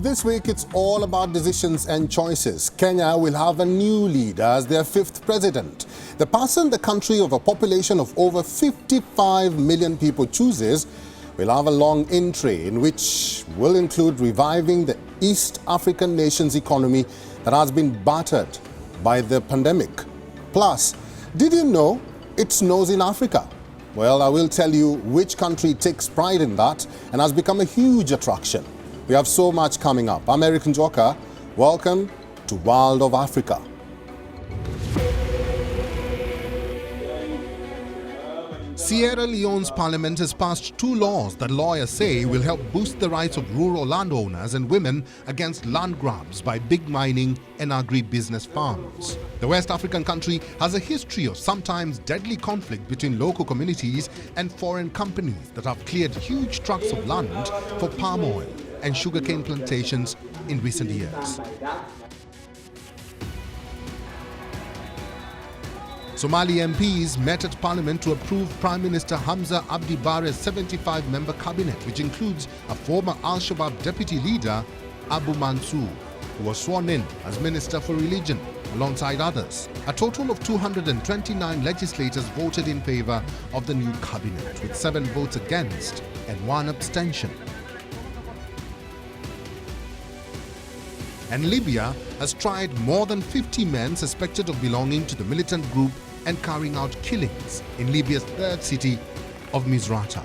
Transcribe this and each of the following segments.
This week, it's all about decisions and choices. Kenya will have a new leader as their 5th president. The person the country of a population of over 55 million people chooses will have a long in which will include reviving the East African nation's economy that has been battered by the pandemic. Plus, did you know it snows in Africa? Well, I will tell you which country takes pride in that and has become a huge attraction. We have so much coming up. I'm Erik Njoka. Welcome to World of Africa. Sierra Leone's parliament has passed 2 laws that lawyers say will help boost the rights of rural landowners and women against land grabs by big mining and agri-business farms. The West African country has a history of sometimes deadly conflict between local communities and foreign companies that have cleared huge tracts of land for palm oil and sugarcane plantations in recent years. Somali MPs met at Parliament to approve Prime Minister Hamza Abdi Barre's 75-member cabinet, which includes a former Al-Shabaab deputy leader, Abu Mansour, who was sworn in as Minister for Religion, alongside others. A total of 229 legislators voted in favor of the new cabinet, with 7 votes against and 1 abstention. And Libya has tried more than 50 men suspected of belonging to the militant group and carrying out killings in Libya's 3rd city of Misrata.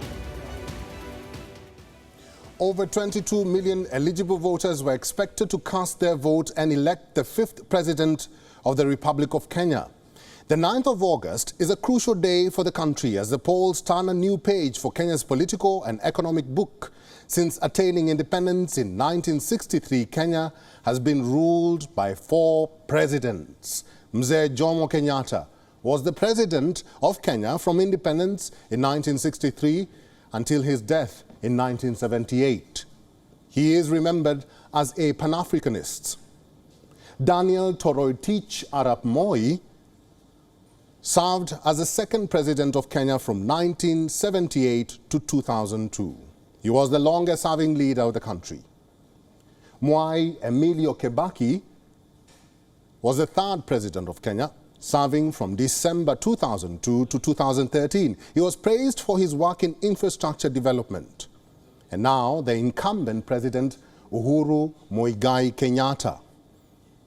Over 22 million eligible voters were expected to cast their vote and elect the 5th president of the Republic of Kenya. The 9th of August is a crucial day for the country as the polls turn a new page for Kenya's political and economic book. Since attaining independence in 1963, Kenya has been ruled by 4 presidents. Mzee Jomo Kenyatta was the president of Kenya from independence in 1963 until his death in 1978. He is remembered as a Pan-Africanist. Daniel Toroitich Arap Moi served as the 2nd president of Kenya from 1978 to 2002. He was the longest-serving leader of the country. Mwai Emilio Kibaki was the 3rd president of Kenya, serving from December 2002 to 2013. He was praised for his work in infrastructure development. And now the incumbent president, Uhuru Muigai Kenyatta.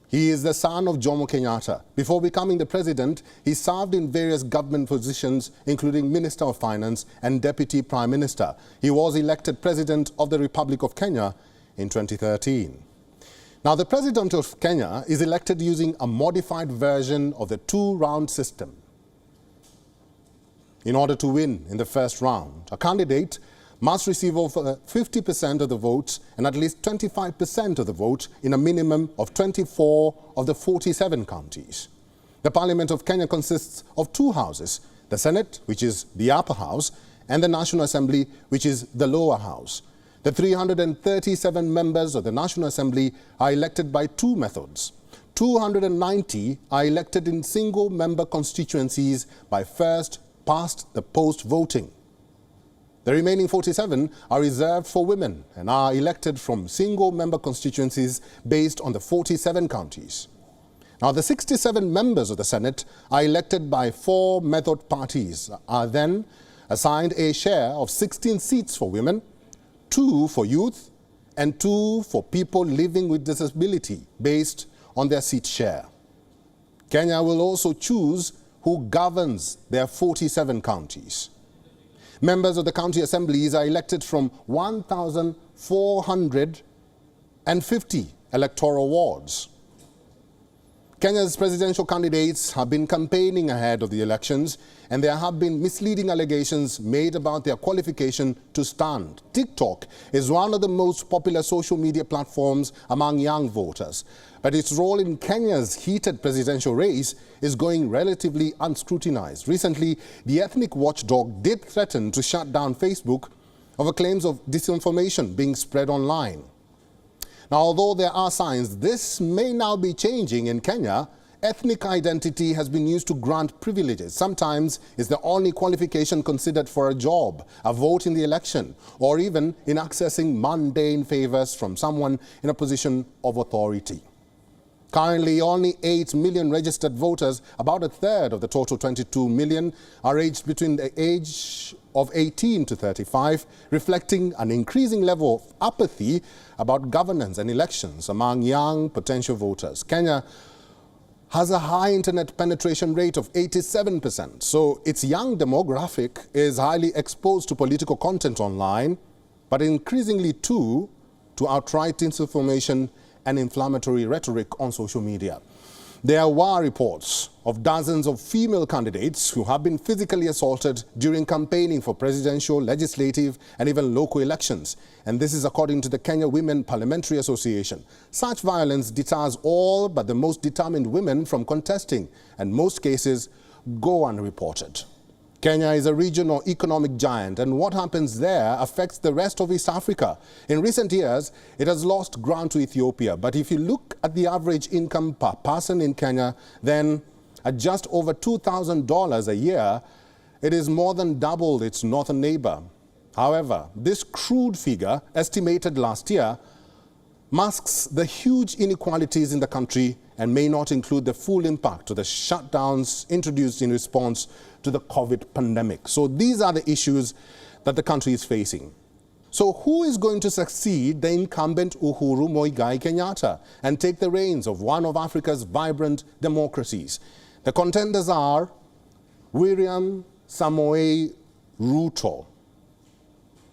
He is the son of Jomo Kenyatta. Before becoming the president, he served in various government positions, including Minister of Finance and Deputy Prime Minister. He was elected President of the Republic of Kenya in 2013. Now, the President of Kenya is elected using a modified version of the 2-round system. In order to win in the first round, a candidate must receive over 50% of the votes and at least 25% of the vote in a minimum of 24 of the 47 counties. The Parliament of Kenya consists of 2 houses, the Senate, which is the upper house, and the National Assembly, which is the lower house. The 337 members of the National Assembly are elected by 2 methods. 290 are elected in single-member constituencies by first-past-the-post voting. The remaining 47 are reserved for women and are elected from single-member constituencies based on the 47 counties. Now, the 67 members of the Senate are elected by 4-method parties, are then assigned a share of 16 seats for women, 2 for youth, and 2 for people living with disability based on their seat share. Kenya will also choose who governs their 47 counties. Members of the county assemblies are elected from 1,450 electoral wards. Kenya's presidential candidates have been campaigning ahead of the elections, and there have been misleading allegations made about their qualification to stand. TikTok is one of the most popular social media platforms among young voters, but its role in Kenya's heated presidential race is going relatively unscrutinized. Recently, the ethnic watchdog did threaten to shut down Facebook over claims of disinformation being spread online. Now, although there are signs this may now be changing in Kenya, Ethnic identity has been used to grant privileges. Sometimes it's the only qualification considered for a job, a vote in the election, or even in accessing mundane favors from someone in a position of authority. Currently, only 8 million registered voters, about a third of the total 22 million, are aged between the age of 18 to 35, reflecting an increasing level of apathy about governance and elections among young potential voters. Kenya has a high internet penetration rate of 87%, so its young demographic is highly exposed to political content online, but increasingly too to outright disinformation and inflammatory rhetoric on social media. There were reports of dozens of female candidates who have been physically assaulted during campaigning for presidential, legislative, and even local elections. And this is according to the Kenya Women Parliamentary Association. Such violence deters all but the most determined women from contesting, and most cases go unreported. Kenya is a regional economic giant, and what happens there affects the rest of East Africa. In recent years, it has lost ground to Ethiopia, but if you look at the average income per person in Kenya, then at just over $2,000 a year, it is more than double its northern neighbor. However, this crude figure, estimated last year, masks the huge inequalities in the country and may not include the full impact of the shutdowns introduced in response to the COVID pandemic. So these are the issues that the country is facing. So who is going to succeed the incumbent Uhuru Muigai Kenyatta and take the reins of one of Africa's vibrant democracies? The contenders are William Samoei Ruto.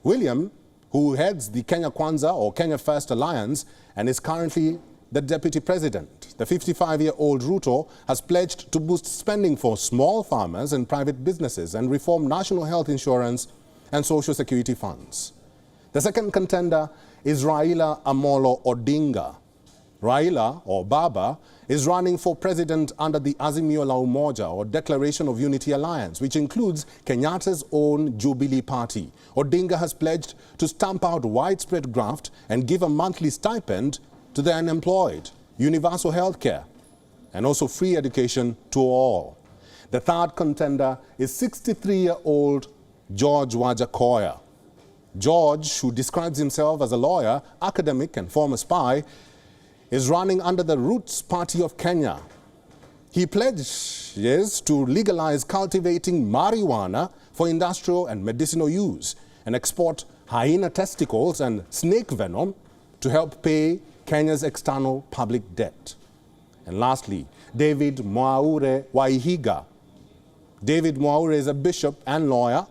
William, who heads the Kenya Kwanza or Kenya First Alliance and is currently the deputy president. The 55-year-old Ruto has pledged to boost spending for small farmers and private businesses and reform national health insurance and social security funds. The second contender is Raila Amolo Odinga. Raila, or Baba, is running for president under the Azimio la Umoja, or Declaration of Unity Alliance, which includes Kenyatta's own Jubilee Party. Odinga has pledged to stamp out widespread graft and give a monthly stipend to the unemployed, universal health care, and also free education to all. The third contender is 63-year-old George Wajakoya. George, who describes himself as a lawyer, academic, and former spy, is running under the Roots Party of Kenya. He pledges to legalize cultivating marijuana for industrial and medicinal use and export hyena testicles and snake venom to help pay Kenya's external public debt. And lastly, David Mwaure Waihiga. David Mwaure is a bishop and lawyer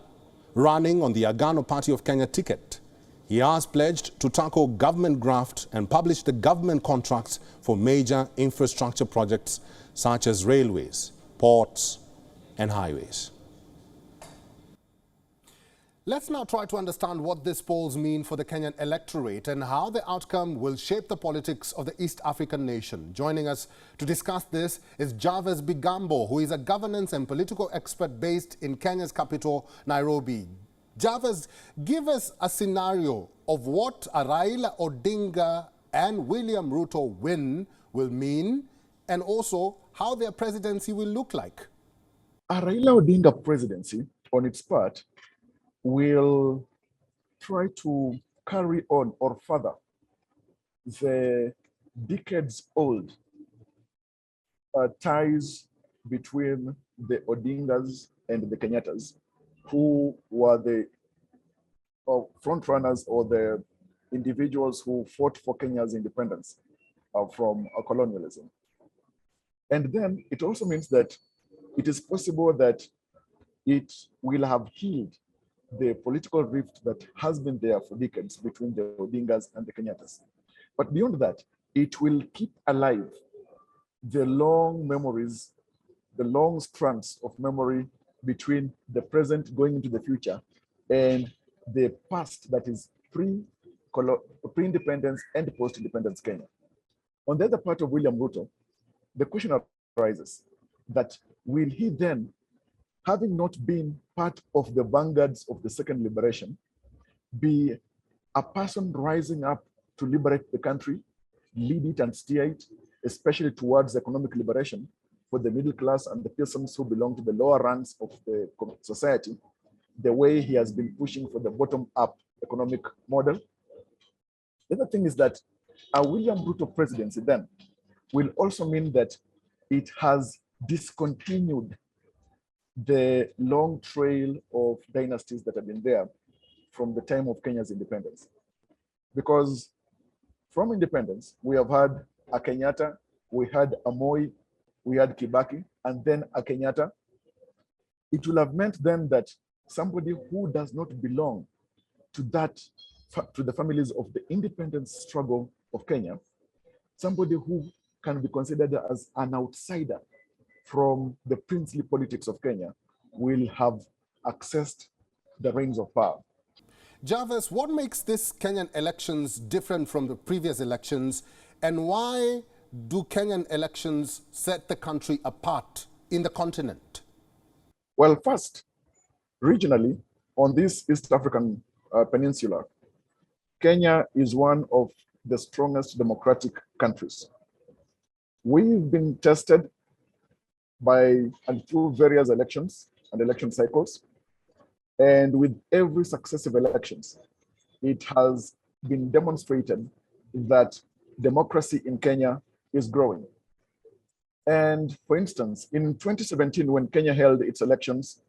running on the Agano Party of Kenya ticket. He has pledged to tackle government graft and publish the government contracts for major infrastructure projects such as railways, ports, and highways. Let's now try to understand what these polls mean for the Kenyan electorate and how the outcome will shape the politics of the East African nation. Joining us to discuss this is Jarvis Bigambo, who is a governance and political expert based in Kenya's capital, Nairobi. Jarvis, give us a scenario of what a Raila Odinga and William Ruto win will mean, and also how their presidency will look like. A Raila Odinga presidency, on its part, will try to carry on or further the decades-old ties between the Odingas and the Kenyattas, who were the frontrunners or the individuals who fought for Kenya's independence from colonialism. And then it also means that it is possible that it will have healed the political rift that has been there for decades between the Odingas and the Kenyattas. But beyond that, it will keep alive the long memories, the long strands of memory between the present going into the future and the past that is pre-independence and post-independence Kenya. On the other part of William Ruto, the question arises that will he then, having not been part of the vanguards of the second liberation, be a person rising up to liberate the country, lead it and steer it, especially towards economic liberation, for the middle class and the persons who belong to the lower ranks of the society, the way he has been pushing for the bottom-up economic model. The other thing is that a William Ruto presidency then will also mean that it has discontinued the long trail of dynasties that have been there from the time of Kenya's independence. Because from independence, we have had a Kenyatta, we had a Moi, we had Kibaki, and then a Kenyatta. It will have meant then that somebody who does not belong to the families of the independence struggle of Kenya, somebody who can be considered as an outsider from the princely politics of Kenya, will have accessed the reins of power. Jarvis, what makes this Kenyan elections different from the previous elections, and why do Kenyan elections set the country apart in the continent? Well, first, regionally, on this East African peninsula, Kenya is one of the strongest democratic countries. We've been tested by and through various elections and election cycles. And with every successive elections, it has been demonstrated that democracy in Kenya is growing. And for instance, in 2017, when Kenya held its elections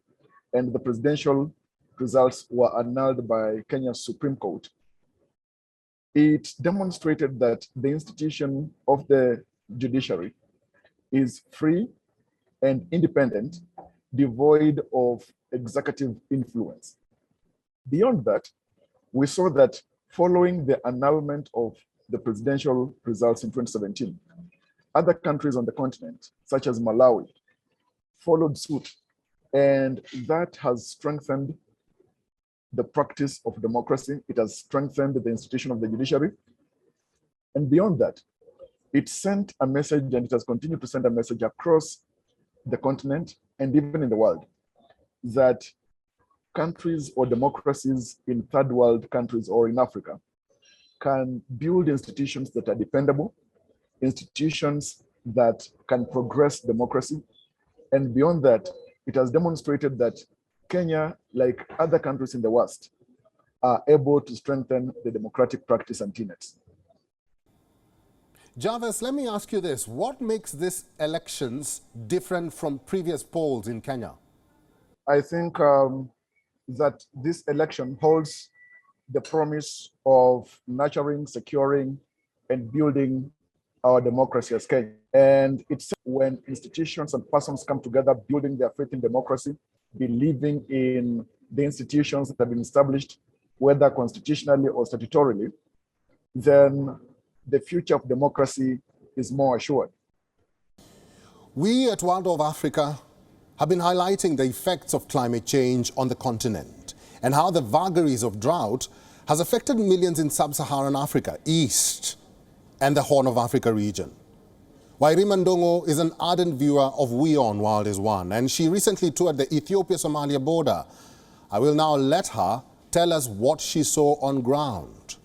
and the presidential results were annulled by Kenya's Supreme Court, it demonstrated that the institution of the judiciary is free and independent, devoid of executive influence. Beyond that, we saw that following the annulment of the presidential results in 2017, other countries on the continent, such as Malawi, followed suit, and that has strengthened the practice of democracy. It has strengthened the institution of the judiciary. And beyond that, it sent a message, and it has continued to send a message across the continent and even in the world, that countries or democracies in third world countries or in Africa can build institutions that are dependable, institutions that can progress democracy. And beyond that, it has demonstrated that Kenya, like other countries in the West, are able to strengthen the democratic practice and tenets. Jarvis, let me ask you this. What makes these elections different from previous polls in Kenya? I think that this election holds the promise of nurturing, securing, and building our democracy as Kenya. And it's when institutions and persons come together, building their faith in democracy, believing in the institutions that have been established, whether constitutionally or statutorily, then the future of democracy is more assured. We at WION of Africa have been highlighting the effects of climate change on the continent and how the vagaries of drought has affected millions in sub-Saharan Africa, East, and the Horn of Africa region. Wairima Ndongo is an ardent viewer of WION World is One, and she recently toured the Ethiopia-Somalia border. I will now let her tell us what she saw on ground.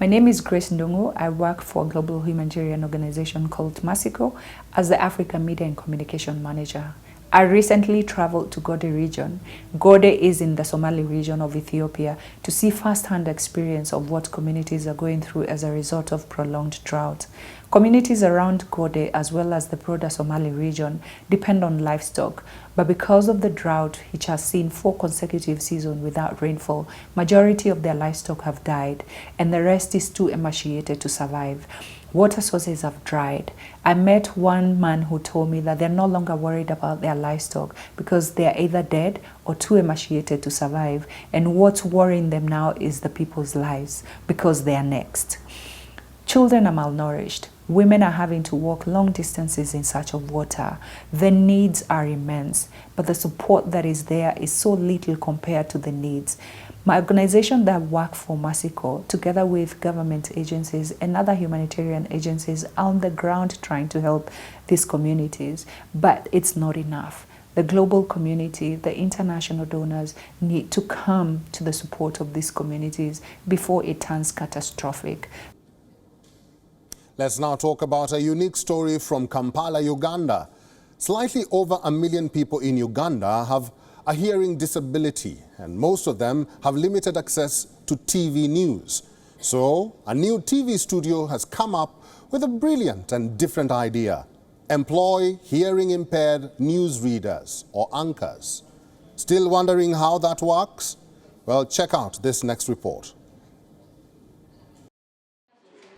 My name is Grace Ndongo. I work for a global humanitarian organization called Masiko as the Africa Media and Communication Manager. I recently traveled to Gode region. Gode is in the Somali region of Ethiopia to see first-hand experience of what communities are going through as a result of prolonged drought. Communities around Gode as well as the broader Somali region depend on livestock, but because of the drought, which has seen 4 consecutive seasons without rainfall, majority of their livestock have died and the rest is too emaciated to survive. Water sources have dried. I met one man who told me that they're no longer worried about their livestock because they are either dead or too emaciated to survive. And what's worrying them now is the people's lives because they are next. Children are malnourished. Women are having to walk long distances in search of water. The needs are immense, but the support that is there is so little compared to the needs. My organization that work for Masiko, together with government agencies and other humanitarian agencies, are on the ground trying to help these communities, but it's not enough. The global community, the international donors need to come to the support of these communities before it turns catastrophic. Let's now talk about a unique story from Kampala, Uganda. Slightly over 1 million people in Uganda have a hearing disability, and most of them have limited access to TV news. So, a new TV studio has come up with a brilliant and different idea: employ hearing-impaired newsreaders or anchors. Still wondering how that works? Well, check out this next report.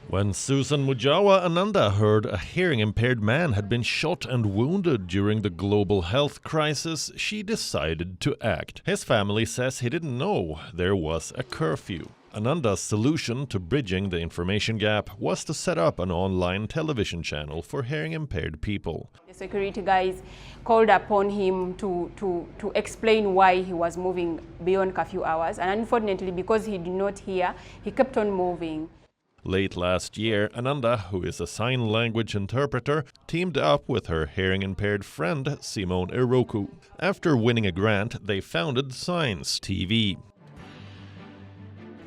When Susan Mujawa Ananda heard a hearing-impaired man had been shot and wounded during the global health crisis, she decided to act. His family says he didn't know there was a curfew. Ananda's solution to bridging the information gap was to set up an online television channel for hearing-impaired people. The security guys called upon him to explain why he was moving beyond curfew hours, and unfortunately, because he did not hear, he kept on moving. Late last year, Ananda, who is a sign language interpreter, teamed up with her hearing-impaired friend Simone Eroku. After winning a grant, they founded Signs TV.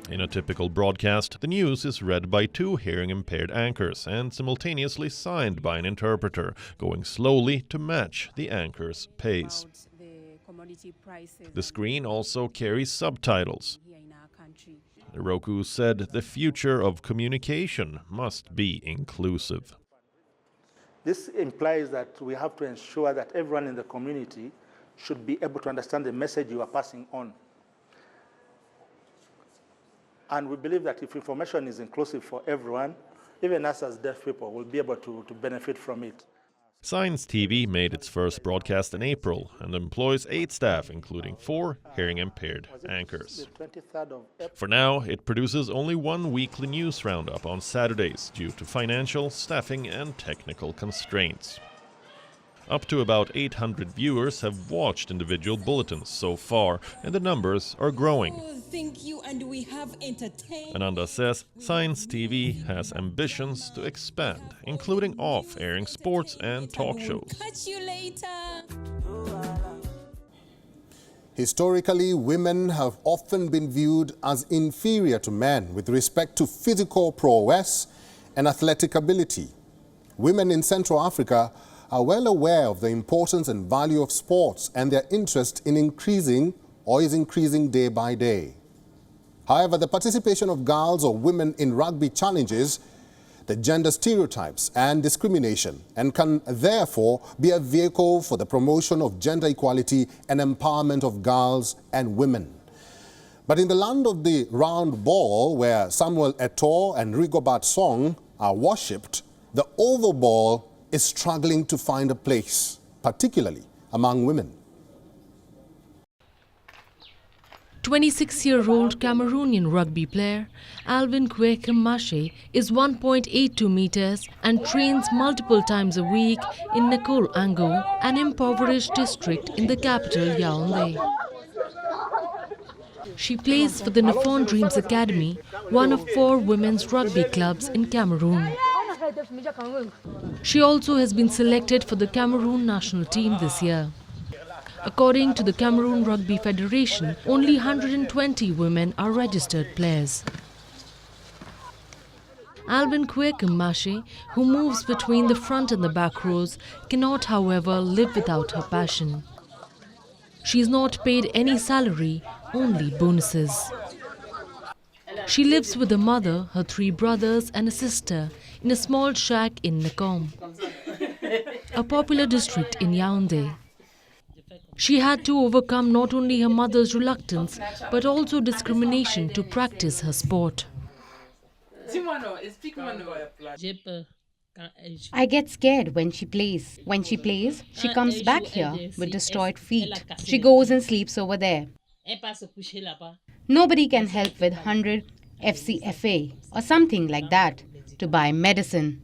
In a typical broadcast, the news is read by two hearing-impaired anchors and simultaneously signed by an interpreter, going slowly to match the anchor's pace. The screen also carries subtitles. Roku said the future of communication must be inclusive. This implies that we have to ensure that everyone in the community should be able to understand the message you are passing on. And we believe that if information is inclusive for everyone, even us as deaf people will be able to benefit from it. Signs TV made its first broadcast in April and employs 8 staff, including 4 hearing-impaired anchors. For now, it produces only one weekly news roundup on Saturdays due to financial, staffing and technical constraints. Up to about 800 viewers have watched individual bulletins so far, and the numbers are growing. Thank you, and we have entertained. Ananda says Signs TV has ambitions to expand, including off-airing sports and talk shows. Catch you later. Historically, women have often been viewed as inferior to men with respect to physical prowess and athletic ability. Women in Central Africa are well aware of the importance and value of sports, and their interest is increasing day by day. However, the participation of girls or women in rugby challenges the gender stereotypes and discrimination, and can therefore be a vehicle for the promotion of gender equality and empowerment of girls and women. But in the land of the round ball, where Samuel Eto'o and Rigobert Song are worshipped, the oval ball is struggling to find a place, particularly among women. 26-year-old Cameroonian rugby player Alvin Kweke is 1.82 meters and trains multiple times a week in Nekol Ango, an impoverished district in the capital Yaoundé. She plays for the Nafon Dreams Academy, one of 4 women's rugby clubs in Cameroon. She also has been selected for the Cameroon national team this year. According to the Cameroon Rugby Federation, only 120 women are registered players. Alvin Kweke, who moves between the front and the back rows, cannot, however, live without her passion. She is not paid any salary, only bonuses. She lives with her mother, her 3 brothers and a sister in a small shack in Nekom, a popular district in Yaoundé. She had to overcome not only her mother's reluctance, but also discrimination to practice her sport. I get scared when she plays. When she plays, she comes back here with destroyed feet. She goes and sleeps over there. Nobody can help with 100 FCFA or something like that to buy medicine.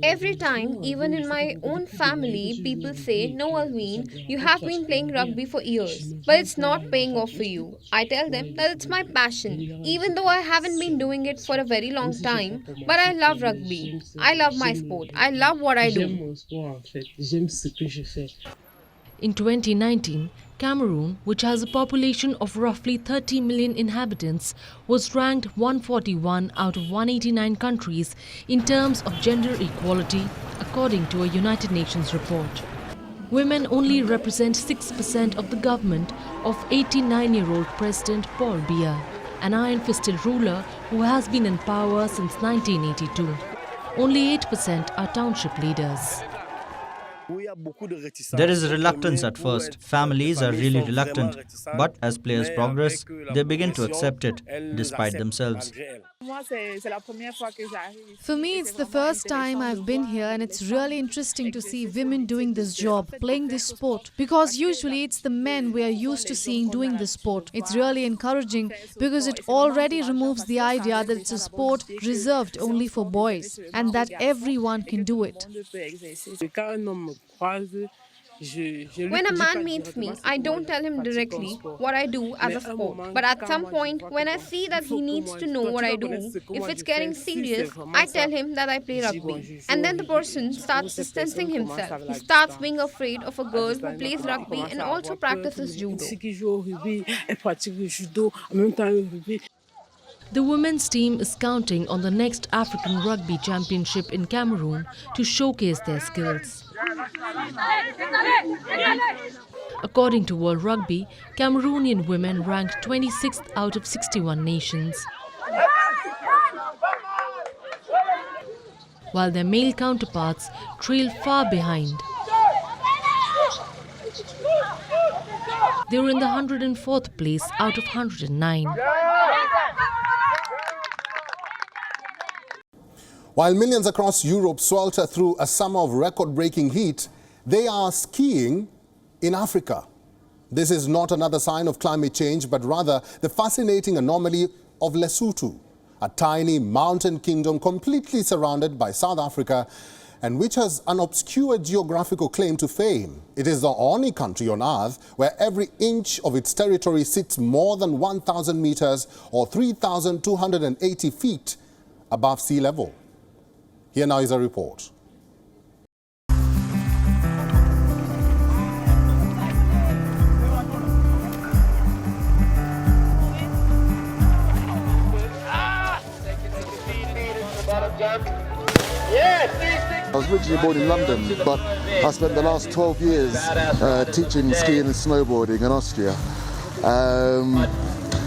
Every time, even in my own family, people say, "No, Alvin, you have been playing rugby for years, but it's not paying off for you." I tell them that it's my passion, even though I haven't been doing it for a very long time, but I love rugby. I love my sport. I love what I do. In 2019, Cameroon, which has a population of roughly 30 million inhabitants, was ranked 141 out of 189 countries in terms of gender equality, according to a United Nations report. Women only represent 6% of the government of 89-year-old President Paul Biya, an iron-fisted ruler who has been in power since 1982. Only 8% are township leaders. There is reluctance at first. Families are really reluctant. But as players progress, they begin to accept it, despite themselves. For me, it's the first time I've been here, and it's really interesting to see women doing this job, playing this sport. Because usually it's the men we are used to seeing doing this sport. It's really encouraging because it already removes the idea that it's a sport reserved only for boys and that everyone can do it. When a man meets me, I don't tell him directly what I do as a sport. But at some point, when I see that he needs to know what I do, if it's getting serious, I tell him that I play rugby. And then the person starts distancing himself. He starts being afraid of a girl who plays rugby and also practices judo. The women's team is counting on the next African Rugby Championship in Cameroon to showcase their skills. According to World Rugby, Cameroonian women ranked 26th out of 61 nations, while their male counterparts trail far behind. They were in the 104th place out of 109. While millions across Europe swelter through a summer of record-breaking heat, they are skiing in Africa. This is not another sign of climate change, but rather the fascinating anomaly of Lesotho, a tiny mountain kingdom completely surrounded by South Africa and which has an obscure geographical claim to fame. It is the only country on earth where every inch of its territory sits more than 1,000 meters or 3,280 feet above sea level. Here now is a report. I was originally born in London, but I spent the last 12 years teaching skiing and snowboarding in Austria.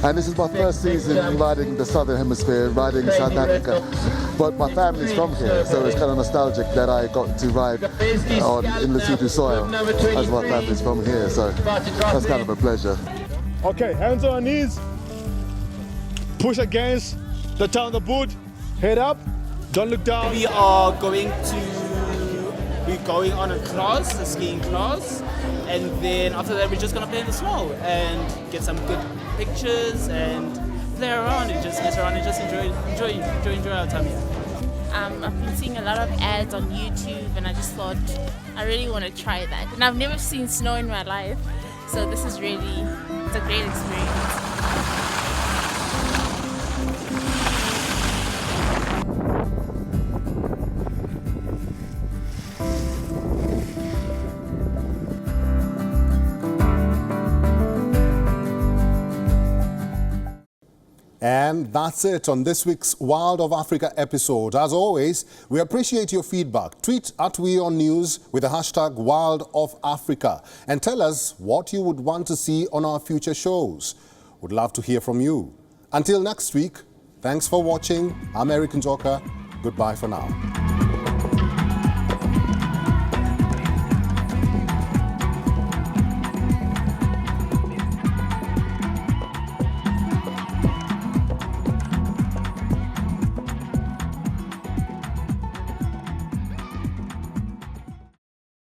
And this is my first season riding the Southern Hemisphere, riding South Africa. But my family's from here, so it's kind of nostalgic that I got to ride in Lesotho soil, as my family's from here, so that's kind of a pleasure. Okay, hands on knees, push against the top of the boot, head up, don't look down. We are going on a class, a skiing class, and then after that we're just going to play in the snow and get some good pictures and play around and just mess around and just enjoy our time here. I've been seeing a lot of ads on YouTube and I just thought I really want to try that. And I've never seen snow in my life, so this is it's a great experience. And that's it on this week's Wild of Africa episode. As always, we appreciate your feedback. Tweet at WION News with the hashtag Wild of Africa and tell us what you would want to see on our future shows. We'd love to hear from you. Until next week, thanks for watching. I'm Erik Njoka. Goodbye for now.